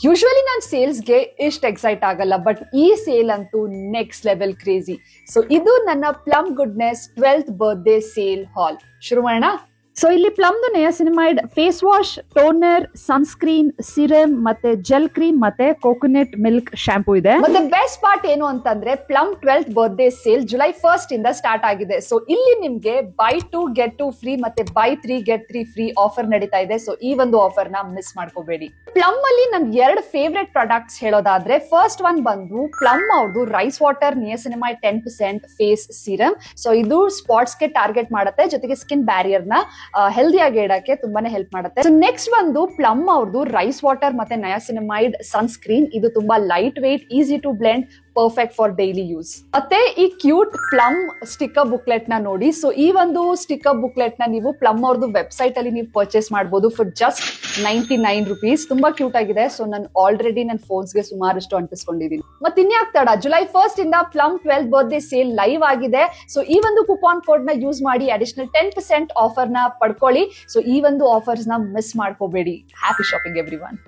Usually ನಾನು ಸೇಲ್ಸ್ಗೆ ಇಷ್ಟ excite ಆಗಲ್ಲ, ಬಟ್ ಈ ಸೇಲ್ ಅಂತೂ ನೆಕ್ಸ್ಟ್ ಲೆವೆಲ್ ಕ್ರೇಜಿ. ಸೊ ಇದು ನನ್ನ Plum goodness 12th birthday sale haul. ಶುರು ಮಾಡೋಣ. ಸೊ ಇಲ್ಲಿ ಪ್ಲಮ್ದು niacinamide face wash, toner, sunscreen, serum ಮತ್ತೆ ಜೆಲ್ ಕ್ರೀಮ್ ಮತ್ತೆ ಕೋಕೋನಟ್ ಮಿಲ್ಕ್ ಶಾಂಪೂ ಇದೆ. ಮತ್ತೆ ಬೆಸ್ಟ್ ಪಾರ್ಟ್ ಏನು ಅಂತಂದ್ರೆ plum 12th birthday sale July 1st ಇಂದ ಸ್ಟಾರ್ಟ್ ಆಗಿದೆ. ಸೊ ಇಲ್ಲಿ ನಿಮ್ಗೆ ಬೈ 2 get 2 ಫ್ರೀ ಮತ್ತೆ ಬೈ 3 get 3 ಫ್ರೀ ಆಫರ್ ನಡೀತಾ ಇದೆ. ಸೊ ಈ ಒಂದು ಆಫರ್ ನ ಮಿಸ್ ಮಾಡ್ಕೋಬೇಡಿ. ಪ್ಲಮ್ ಅಲ್ಲಿ ನನ್ 2 ಫೇವ್ರೆಟ್ ಪ್ರಾಡಕ್ಟ್ಸ್ ಹೇಳೋದಾದ್ರೆ, ಫಸ್ಟ್ ಒನ್ ಬಂದು ಪ್ಲಮ್ ಅವ್ರದ್ದು rice water niacinamide 10% face serum. So ಇದು ಸ್ಪಾಟ್ಸ್ ಗೆ ಟಾರ್ಗೆಟ್ ಮಾಡುತ್ತೆ, ಜೊತೆಗೆ ಸ್ಕಿನ್ ಬ್ಯಾರಿಯರ್ ನ ಹೆಲ್ದಿ ಆಗಿ ಇಡಕ್ಕೆ ತುಂಬಾನೇ ಹೆಲ್ಪ್ ಮಾಡುತ್ತೆ. ಸೊ ನೆಕ್ಸ್ಟ್ ಬಂದು ಪ್ಲಮ್ ಅವ್ರದ್ದು ರೈಸ್ ವಾಟರ್ ಮತ್ತೆ ನಯಾಸಿನಮೈಡ್ ಸನ್ಸ್ಕ್ರೀನ್. ಇದು ತುಂಬಾ lightweight, easy to blend, perfect for daily use. ಮತ್ತೆ ಈ ಕ್ಯೂಟ್ ಪ್ಲಮ್ ಸ್ಟಿಕ್ಕರ್ ಬುಕ್ಲೆಟ್ ನ ನೋಡಿ. ಸೊ ಈ ಒಂದು ಸ್ಟಿಕ್ಕರ್ ಬುಕ್ಲೆಟ್ ನ ನೀವು ಪ್ಲಮ್ ಅವ್ರದ್ದು ವೆಬ್ಸೈಟ್ ಅಲ್ಲಿ ನೀವು ಪರ್ಚೇಸ್ ಮಾಡಬಹುದು ಫಾರ್ ಜಸ್ಟ್ 99 rupees. ತುಂಬಾ ಕ್ಯೂಟ್ ಆಗಿದೆ. ಸೊ ನಾನು ಆಲ್ರೆಡಿ ನನ್ನ ಫೋನ್ಸ್ ಗೆ ಸುಮಾರಷ್ಟು ಅಂಟಿಸ್ಕೊಂಡಿದ್ದೀನಿ. ಮತ್ತೆ ಇನ್ಯಾಕ್ ತಡ, ಜುಲೈ 1st ಇಂದ plum 12th birthday sale live ಆಗಿದೆ. ಸೊ ಈ ಒಂದು ಕೂಪಾನ್ ಕೋಡ್ ನ ಯೂಸ್ ಮಾಡಿ ಅಡಿಷನಲ್ 10% ಆಫರ್ ನ ಪಡ್ಕೊಳ್ಳಿ. ಸೊ ಈ ಒಂದು ಆಫರ್ಸ್ ನ ಮಿಸ್ ಮಾಡ್ಕೋಬೇಡಿ. Happy shopping everyone.